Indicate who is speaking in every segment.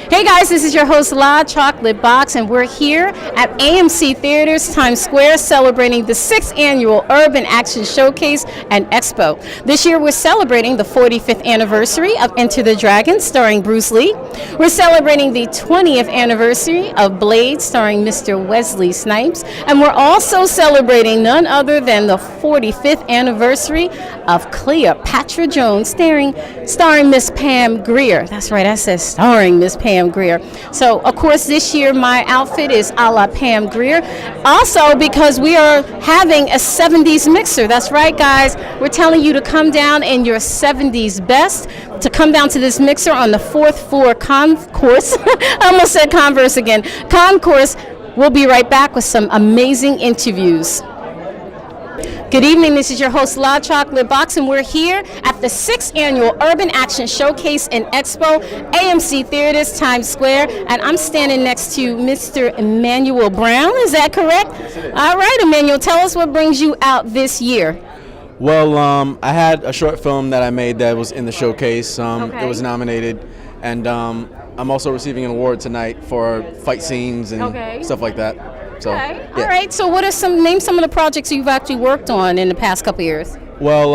Speaker 1: Hey guys, this is your host LaChocolateBox, and we're here at AMC Theaters, Times Square, celebrating the 6th Annual Urban Action Showcase and Expo. This year we're celebrating the 45th anniversary of Enter the Dragon, starring Bruce Lee. We're celebrating the 20th anniversary of Blade, starring Mr. Wesley Snipes. And we're also celebrating none other than the 45th anniversary of Cleopatra Jones, starring Miss Pam Grier. That's right, I said starring Miss Pam Grier. So, of course, this year my outfit is a la Pam Grier. Also, because we are having a 70s mixer. That's right, guys. We're telling you to come down in your 70s best, to come down to this mixer on the 4th floor concourse. I almost said Converse again. Concourse. We'll be right back with some amazing interviews. Good evening, this is your host LaChocolateBox, and we're here at the 6th Annual Urban Action Showcase and Expo, AMC Theaters, Times Square, and I'm standing next to Mr. Emmanuel Brown. Is that correct? All right, Emmanuel, tell us what brings you out this year.
Speaker 2: Well, I had a short film that I made that was in the showcase. It was nominated, and I'm also receiving an award tonight for fight scenes and stuff like that. So,
Speaker 1: okay.
Speaker 2: Yeah.
Speaker 1: All right. So, name some of the projects you've actually worked on in the past couple of years?
Speaker 2: Well,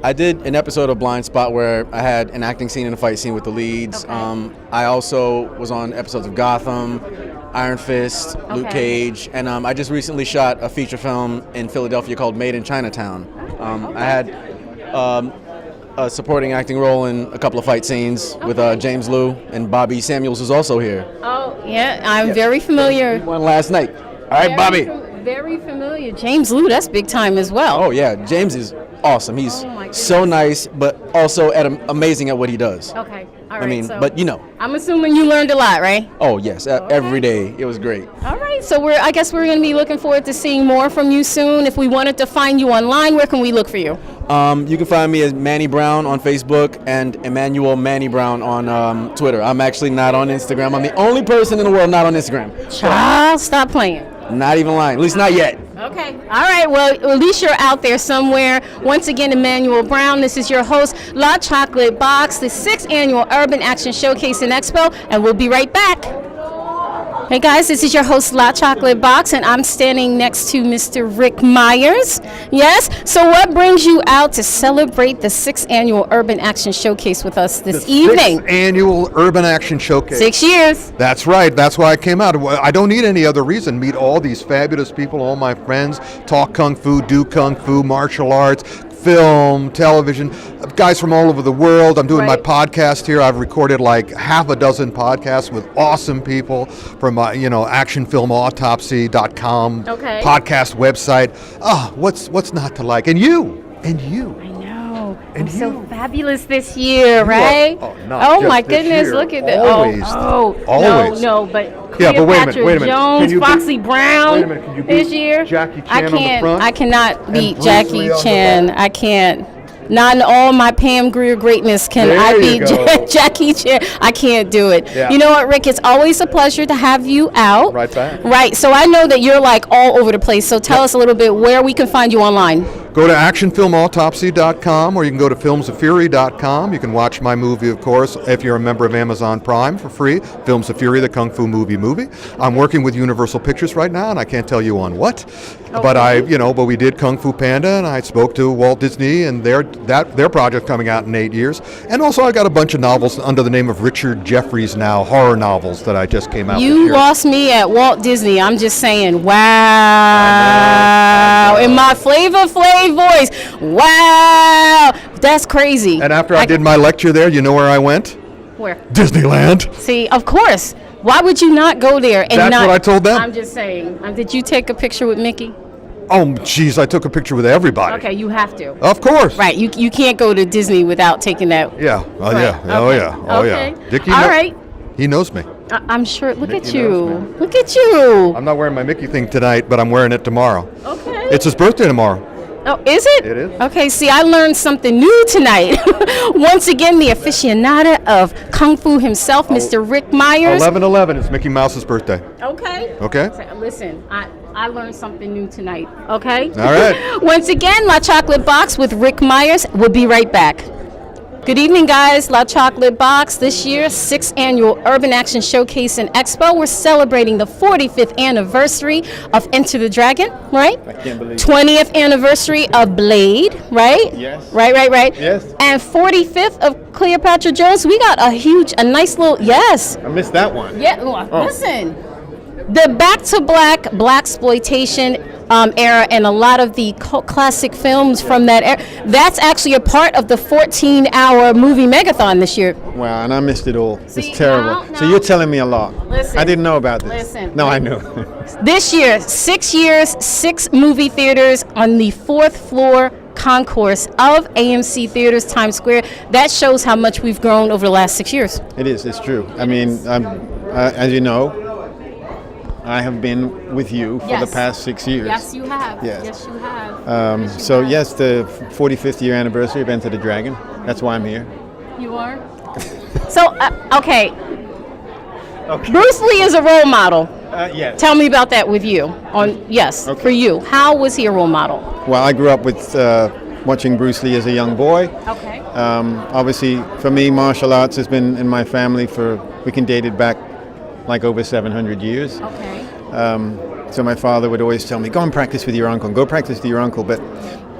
Speaker 2: I did an episode of Blind Spot where I had an acting scene and a fight scene with the leads.
Speaker 1: Okay.
Speaker 2: I also was on episodes of Gotham, Iron Fist, Luke Cage, and I just recently shot a feature film in Philadelphia called Made in Chinatown. I had a supporting acting role in a couple of fight scenes with James Liu, and Bobby Samuels is also here.
Speaker 1: Oh, yeah, I'm very familiar.
Speaker 2: One last night. All right, Bobby.
Speaker 1: Very familiar. James Liu, that's big time as well.
Speaker 2: Oh, yeah. James is awesome. He's so nice, but also amazing at what he does.
Speaker 1: Okay. All right.
Speaker 2: I mean,
Speaker 1: so
Speaker 2: but you know.
Speaker 1: I'm assuming you learned a lot, right?
Speaker 2: Oh, yes. Every day. It was great.
Speaker 1: All right. So I guess we're going to be looking forward to seeing more from you soon. If we wanted to find you online, where can we look for you?
Speaker 2: You can find me as Manny Brown on Facebook and Emmanuel Manny Brown on Twitter. I'm actually not on Instagram. I'm the only person in the world not on Instagram.
Speaker 1: Child, stop playing.
Speaker 2: Not even lying. At least not yet.
Speaker 1: Okay. All right. Well, at least you're out there somewhere. Once again, Emmanuel Brown, this is your host, LaChocolateBox, the 6th Annual Urban Action Showcase and Expo, and we'll be right back. Hey guys, this is your host LaChocolateBox, and I'm standing next to Mr. Rick Meyers. Yes? So what brings you out to celebrate the 6th Annual Urban Action Showcase with us this evening?
Speaker 3: 6th Annual Urban Action Showcase.
Speaker 1: 6 years.
Speaker 3: That's right. That's why I came out. I don't need any other reason. Meet all these fabulous people, all my friends, talk kung fu, do kung fu, martial arts, film, television, guys from all over the world. I'm doing my podcast here. I've recorded like half a dozen podcasts with awesome people from, actionfilmautopsy.com podcast website. What's not to like? And you.
Speaker 1: I know. I'm so fabulous this year, right? Oh my goodness, look at that.
Speaker 3: Always.
Speaker 1: No, but
Speaker 3: yeah, but wait a minute.
Speaker 1: Jones, Foxy Brown
Speaker 3: can you beat
Speaker 1: this year.
Speaker 3: Jackie Chan on the front?
Speaker 1: I cannot beat Jackie Chan. I can't. Not in all my Pam Grier greatness can I beat Jackie Chan. I can't do it. Yeah. You know what, Rick? It's always a pleasure to have you out.
Speaker 3: Right back.
Speaker 1: Right. So I know that you're like all over the place. So tell us a little bit where we can find you online.
Speaker 3: Go to actionfilmautopsy.com, or you can go to filmsoffury.com. You can watch my movie, of course, if you're a member of Amazon Prime, for free. Films of Fury, the Kung Fu movie. I'm working with Universal Pictures right now, and I can't tell you on what. But but we did Kung Fu Panda, and I spoke to Walt Disney and their project coming out in 8 years. And also I got a bunch of novels under the name of Richard Jeffries now, horror novels that I just came out with.
Speaker 1: You lost me at Walt Disney. I'm just saying, wow. In my Flavor Flav voice, wow. That's crazy.
Speaker 3: And after I did my lecture there, you know where I went?
Speaker 1: Where?
Speaker 3: Disneyland.
Speaker 1: See, of course. Why would you not go there? And
Speaker 3: that's what I told them.
Speaker 1: I'm just saying. Did you take a picture with Mickey?
Speaker 3: Oh, geez, I took a picture with everybody.
Speaker 1: Okay, you have to.
Speaker 3: Of course.
Speaker 1: Right, you can't go to Disney without taking that.
Speaker 3: Yeah,
Speaker 1: Okay.
Speaker 3: Dickie,
Speaker 1: all right.
Speaker 3: He knows me.
Speaker 1: I'm sure. Look
Speaker 3: Mickey
Speaker 1: at you.
Speaker 3: knows me.
Speaker 1: Look at you.
Speaker 3: I'm not wearing my Mickey thing tonight, but I'm wearing it tomorrow.
Speaker 1: Okay.
Speaker 3: It's his birthday tomorrow.
Speaker 1: Oh, is it?
Speaker 3: It is.
Speaker 1: Okay, see, I learned something new tonight. Once again, the aficionado of Kung Fu himself, Mr. Rick Meyers.
Speaker 3: 11/11 is Mickey Mouse's birthday.
Speaker 1: Okay.
Speaker 3: Okay.
Speaker 1: So, listen, I learned something new tonight, okay?
Speaker 3: All right.
Speaker 1: Once again, LaChocolateBox with Rick Meyers. We'll be right back. Good evening, guys. La Chocolate Box. This year, 6th Annual Urban Action Showcase and Expo. We're celebrating the 45th anniversary of Enter the Dragon, right?
Speaker 4: I can't believe it.
Speaker 1: 20th anniversary of Blade, right?
Speaker 4: Yes.
Speaker 1: Right.
Speaker 4: Yes.
Speaker 1: And 45th of Cleopatra Jones. We got a nice little, yes.
Speaker 4: I missed that one.
Speaker 1: Yeah, listen. The Back to blaxploitation era and a lot of the classic films from that era, that's actually a part of the 14-hour movie megathon this year.
Speaker 4: Wow, and I missed it all.
Speaker 1: See,
Speaker 4: It's terrible.
Speaker 1: no.
Speaker 4: So you're telling me a lot.
Speaker 1: Listen.
Speaker 4: I didn't know about this.
Speaker 1: Listen.
Speaker 4: No, I knew.
Speaker 1: This year, 6 years, 6 movie theaters on the 4th floor concourse of AMC Theaters Times Square. That shows how much we've grown over the last 6 years.
Speaker 4: It is. It's true. I mean, as you know, I have been with you for the past 6 years.
Speaker 1: Yes, you have.
Speaker 4: Yes.
Speaker 1: Yes, you have.
Speaker 4: So yes, the 45th year anniversary of Enter the Dragon. That's why I'm here.
Speaker 1: You are? So, okay. Bruce Lee is a role model.
Speaker 4: Yes.
Speaker 1: Tell me about that with you.
Speaker 4: Okay.
Speaker 1: For you. How was he a role model?
Speaker 4: Well, I grew up with watching Bruce Lee as a young boy.
Speaker 1: Okay.
Speaker 4: Obviously, for me, martial arts has been in my family we can date it back like over 700 years.
Speaker 1: Okay.
Speaker 4: So my father would always tell me, go and practice with your uncle, go practice with your uncle. But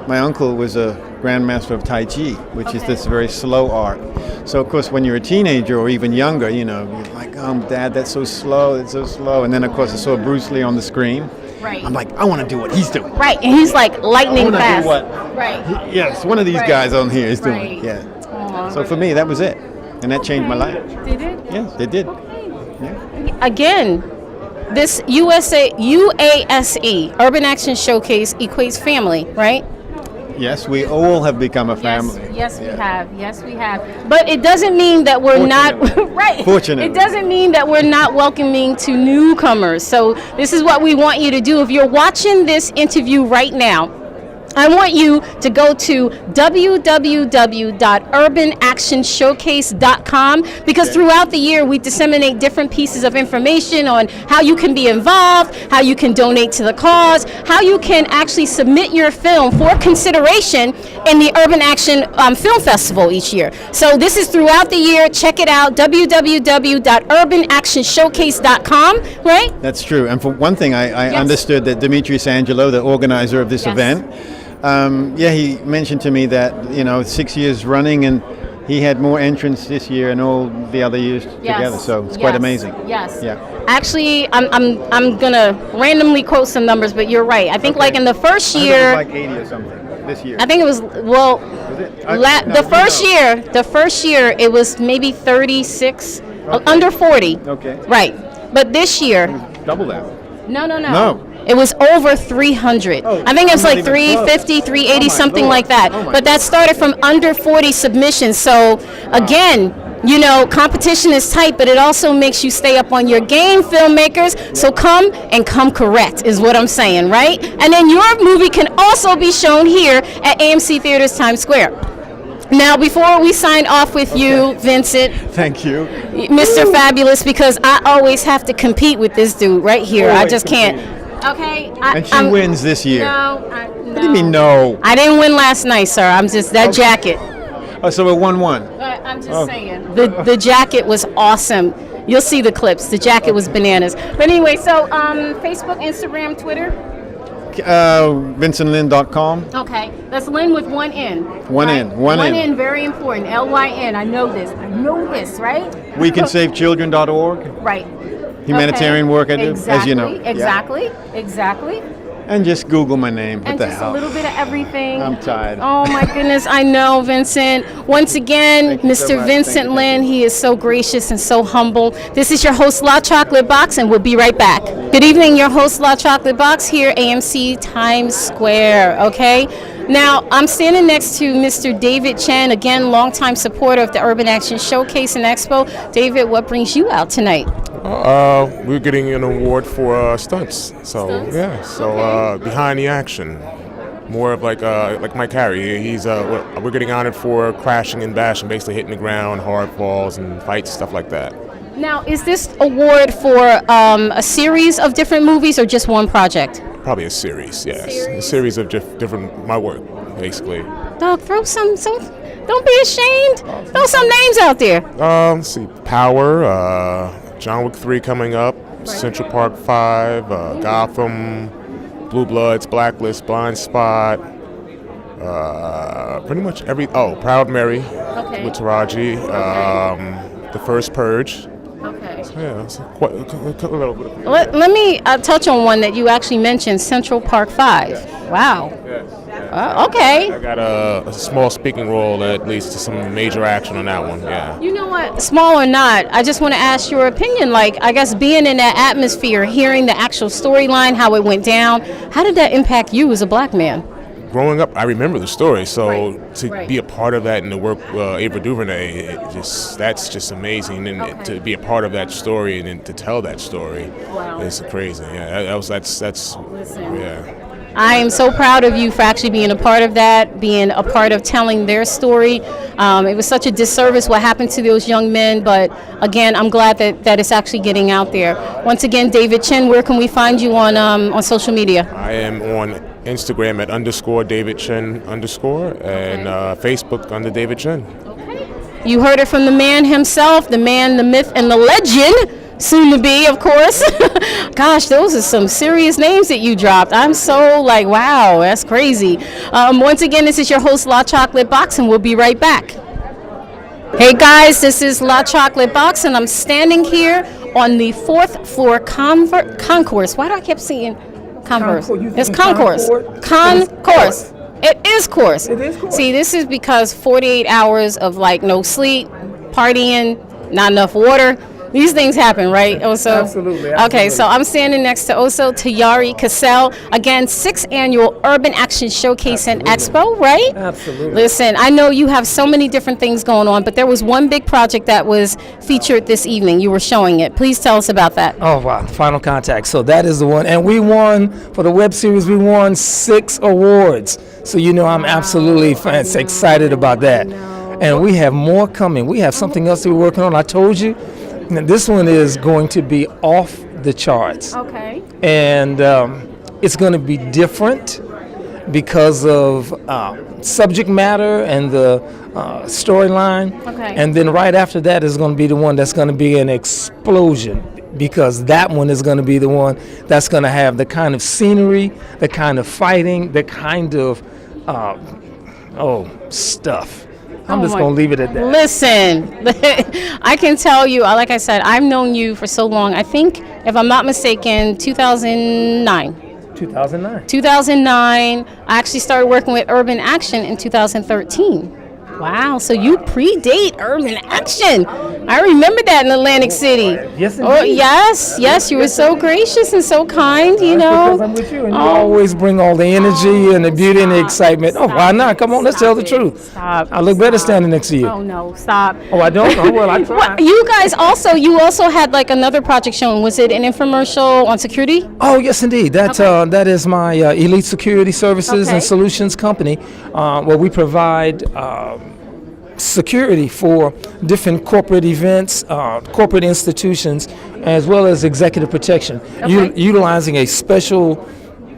Speaker 4: my uncle was a grandmaster of Tai Chi, which is this very slow art. So of course, when you're a teenager or even younger, you're like, oh, Dad, that's so slow, it's so slow. And then of course I saw Bruce Lee on the screen.
Speaker 1: Right.
Speaker 4: I'm like, I want to do what he's doing.
Speaker 1: Right, and he's like lightning
Speaker 4: I
Speaker 1: fast.
Speaker 4: wanna do what
Speaker 1: Right.
Speaker 4: Yes, one of these guys on here is doing.
Speaker 1: Right.
Speaker 4: Yeah.
Speaker 1: Aww.
Speaker 4: So for me, that was it. And that changed my life.
Speaker 1: Did it?
Speaker 4: Yes, it did.
Speaker 1: Yeah. Again, this UASE, Urban Action Showcase, equates family, right?
Speaker 4: Yes, we all have become a family.
Speaker 1: Yes, we have. Yes, we have. But it doesn't mean that we're not right.
Speaker 4: Fortunately.
Speaker 1: It doesn't mean that we're not welcoming to newcomers. So this is what we want you to do. If you're watching this interview right now, I want you to go to www.urbanactionshowcase.com because throughout the year we disseminate different pieces of information on how you can be involved, how you can donate to the cause, how you can actually submit your film for consideration in the Urban Action Film Festival each year. So this is throughout the year. Check it out, www.urbanactionshowcase.com, right?
Speaker 4: That's true. And for one thing, I understood that Demetrius Angelo, the organizer of this event, he mentioned to me that 6 years running, and he had more entrants this year and all the other years together. So it's quite amazing.
Speaker 1: Yes.
Speaker 4: Yeah.
Speaker 1: Actually, I'm gonna randomly quote some numbers, but you're right. I think like in the first year,
Speaker 4: it was like 80 or something this year.
Speaker 1: I think it was the first year it was maybe 36, under 40.
Speaker 4: Okay.
Speaker 1: Right. But this year,
Speaker 4: Double that.
Speaker 1: no. It was over 300. I think it was like 350, 380, something like that. But that started from under 40 submissions. So again, competition is tight, but it also makes you stay up on your game, filmmakers. So come correct is what I'm saying, right? And then your movie can also be shown here at AMC Theaters Times Square. Now, before we sign off with you, Vincent.
Speaker 4: Thank you.
Speaker 1: Mr. Fabulous, because I always have to compete with this dude right here. I just can't. Okay.
Speaker 4: And she wins this year.
Speaker 1: No.
Speaker 4: What do you mean no?
Speaker 1: I didn't win last night, sir. I'm just that jacket.
Speaker 4: Oh, so we're 1-1.
Speaker 1: I'm just saying. The jacket was awesome. You'll see the clips. The jacket was bananas. But anyway, so Facebook, Instagram, Twitter.
Speaker 4: VincentLin.com.
Speaker 1: Okay, that's Lynn with one N.
Speaker 4: One
Speaker 1: right?
Speaker 4: N. One N.
Speaker 1: Very important. LYN. I know this, right?
Speaker 4: WeCanSaveChildren.org.
Speaker 1: Right.
Speaker 4: Humanitarian work I do, as you know.
Speaker 1: Exactly.
Speaker 4: And just Google my name. What
Speaker 1: and
Speaker 4: the
Speaker 1: just
Speaker 4: hell?
Speaker 1: a little bit of everything.
Speaker 4: I'm tired.
Speaker 1: Oh my goodness, I know, Vincent. Once again,
Speaker 4: Thank you so
Speaker 1: Mr.
Speaker 4: much.
Speaker 1: Vincent
Speaker 4: Thank you.
Speaker 1: Lin, he is so gracious and so humble. This is your host, La Chocolate Box, and we'll be right back. Good evening, your host, La Chocolate Box, here AMC Times Square, okay? Now, I'm standing next to Mr. David Chen, again, longtime supporter of the Urban Action Showcase and Expo. David, what brings you out tonight?
Speaker 5: We're getting an award for stunts. So behind the action, more of like my Carey. He's we're getting honored for crashing and bashing, basically hitting the ground, hard falls and fights, stuff like that.
Speaker 1: Now, is this award for a series of different movies or just one project?
Speaker 5: Probably a series, yes. A series of different my work, basically.
Speaker 1: Dog, throw some. Don't be ashamed. Throw some names out there.
Speaker 5: Let's see, Power, John Wick 3 coming up, Central Park 5, Gotham, Blue Bloods, Blacklist, Blind Spot, pretty much Proud Mary with Taraji, The First Purge.
Speaker 1: Okay.
Speaker 5: Yeah, it's quite a little bit.
Speaker 1: Let me touch on one that you actually mentioned, Central Park 5. Wow. Okay.
Speaker 5: I got a small speaking role that leads to some major action on that one, yeah.
Speaker 1: You know what, small or not, I just want to ask your opinion. Like, I guess being in that atmosphere, hearing the actual storyline, how it went down, how did that impact you as a black man?
Speaker 5: Growing up, I remember the story, so
Speaker 1: Right.
Speaker 5: to be a part of that and to work Ava DuVernay, that's just amazing, and to be a part of that story and to tell that story, is crazy. Yeah, that's yeah.
Speaker 1: I am so proud of you for actually being a part of that, being a part of telling their story. It was such a disservice what happened to those young men, but again, I'm glad that it's actually getting out there. Once again, David Chen, where can we find you on social media?
Speaker 5: I am on Instagram at _David Chen _ and Facebook under David Chen.
Speaker 1: You heard it from the man himself, the man, the myth, and the legend, soon to be, of course. Gosh, those are some serious names that you dropped. I'm so like, wow, that's crazy. Once again, this is your host, LaChocolateBox, and we'll be right back. Hey guys, this is LaChocolateBox, and I'm standing here on the 4th floor concourse. Why do I keep saying converse? It's concourse. Concourse. It is course.
Speaker 6: It is course.
Speaker 1: See, this is because 48 hours of like no sleep, partying, not enough water. These things happen, right, Oso?
Speaker 6: Absolutely.
Speaker 1: Okay, so I'm standing next to Oso Tayari Casel. Again, 6th Annual Urban Action Showcase and Expo, right?
Speaker 6: Absolutely.
Speaker 1: Listen, I know you have so many different things going on, but there was one big project that was featured this evening. You were showing it. Please tell us about that.
Speaker 6: Oh, wow. Final Contact. So that is the one. And we won, for the web series, we won 6 awards. So, you know, I'm absolutely excited about that. And we have more coming. We have something else that we're working on. I told you. This one is going to be off the charts.
Speaker 1: Okay.
Speaker 6: And it's going to be different because of subject matter and the storyline.
Speaker 1: Okay.
Speaker 6: And then right after that is going to be the one that's going to be an explosion, because that one is going to be the one that's going to have the kind of scenery, the kind of fighting, the kind of stuff. I'm just going to leave it at that.
Speaker 1: Listen, I can tell you, like I said, I've known you for so long. I think, if I'm not mistaken, 2009. 2009. I actually started working with Urban Action in 2013. Wow, so you predate Urban Action. I remember that in Atlantic City.
Speaker 6: Yes,
Speaker 1: Oh,
Speaker 6: indeed.
Speaker 1: yes, you were so gracious and so kind, you know.
Speaker 6: Because I'm with you, and you always bring all the energy and the beauty and the excitement. Oh, why not? Come on, let's tell the truth.
Speaker 1: Stop.
Speaker 6: I look better standing next to you.
Speaker 1: Oh, no, stop.
Speaker 6: Oh, I don't? Oh, well, I try.
Speaker 1: What, you also had like another project showing. Was it an infomercial on security?
Speaker 6: Oh, yes, indeed. That is my Elite Security Services
Speaker 1: Okay.
Speaker 6: and Solutions company, where we provide security for different corporate events, corporate institutions, as well as executive protection, utilizing a special,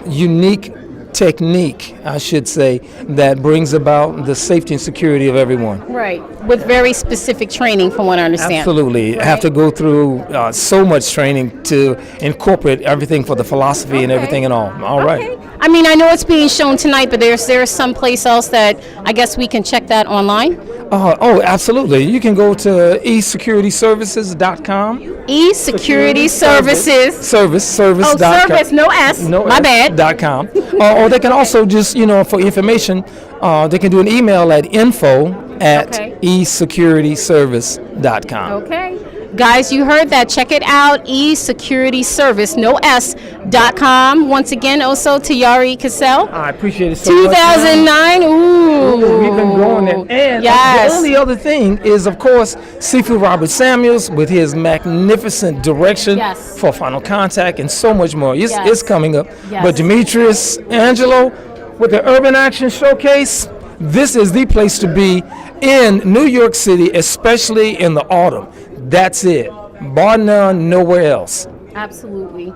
Speaker 6: unique technique, I should say, that brings about the safety and security of everyone.
Speaker 1: Right, with very specific training, from what I understand.
Speaker 6: Absolutely. I have to go through so much training to incorporate everything for the philosophy and everything and all. All right.
Speaker 1: I mean, I know it's being shown tonight, but there's someplace else that I guess we can check that online.
Speaker 6: Oh, absolutely. You can go to eSecurityServices.com.
Speaker 1: eSecurity Services.
Speaker 6: Service.com.
Speaker 1: Oh, service, no S. My bad.
Speaker 6: .com. Or they can also just, for information, they can do an email at info@eSecurityService.com.
Speaker 1: Okay. Guys, you heard that. Check it out. eSecurityService.com. Once again, also Tayari Casel.
Speaker 6: I appreciate it so much.
Speaker 1: 2009. Ooh.
Speaker 6: We've been going there. And
Speaker 1: yes.
Speaker 6: the only other thing is, of course, Seafood Robert Samuels with his magnificent direction
Speaker 1: Yes.
Speaker 6: for Final Contact and so much more. It's,
Speaker 1: Yes.
Speaker 6: it's coming up.
Speaker 1: Yes.
Speaker 6: But Demetrius Angelo with the Urban Action Showcase, this is the place to be in New York City, especially in the autumn. That's it. Bar none, nowhere else.
Speaker 1: Absolutely.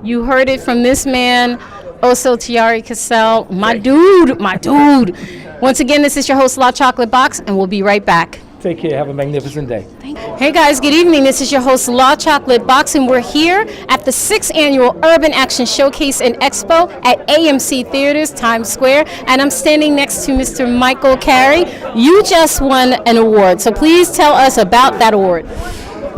Speaker 1: You heard it from this man, Oso Tayari Casel, my dude. Once again, this is your host, LaChocolateBox, and we'll be right back.
Speaker 6: Take care. Have a magnificent day.
Speaker 1: Hey guys, good evening. This is your host, LaChocolateBox, and we're here at the 6th Annual Urban Action Showcase and Expo at AMC Theaters, Times Square, and I'm standing next to Mr. Michael Carey. You just won an award, so please tell us about that award.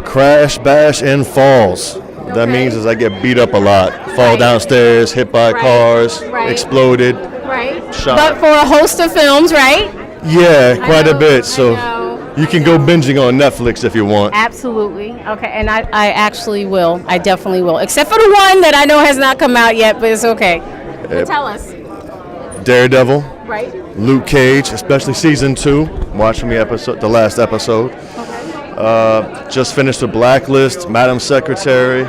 Speaker 7: Crash, bash, and falls. That means is I get beat up a lot. Fall downstairs, hit by cars, exploded, shot.
Speaker 1: But for a host of films, right?
Speaker 7: Yeah, quite a bit. So you can go binging on Netflix if you want.
Speaker 1: Absolutely. Okay, and I actually will. I definitely will. Except for the one that I know has not come out yet, but it's okay. But tell us.
Speaker 7: Daredevil.
Speaker 1: Right.
Speaker 7: Luke Cage, especially season 2. Watching the last episode. Just finished The Blacklist, Madam Secretary,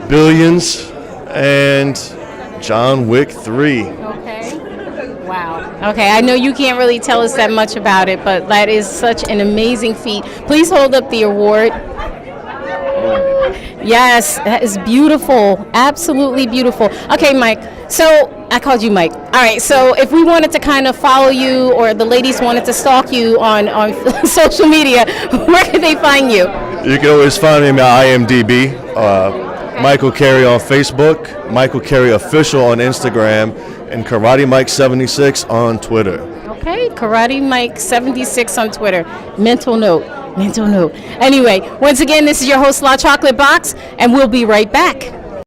Speaker 7: Billions, and John Wick 3.
Speaker 1: Okay. Wow. Okay, I know you can't really tell us that much about it, but that is such an amazing feat. Please hold up the award. Yes, that is beautiful. Absolutely beautiful. Okay, Mike. So I called you Mike. All right. So if we wanted to kind of follow you, or the ladies wanted to stalk you on social media, where can they find you?
Speaker 7: You can always find me at IMDb. Michael Carey on Facebook, Michael Carey Official on Instagram, and Karate Mike 76 on Twitter.
Speaker 1: Okay, Karate Mike 76 on Twitter. Mental note. Anyway, once again, this is your host, LaChocolateBox, and we'll be right back.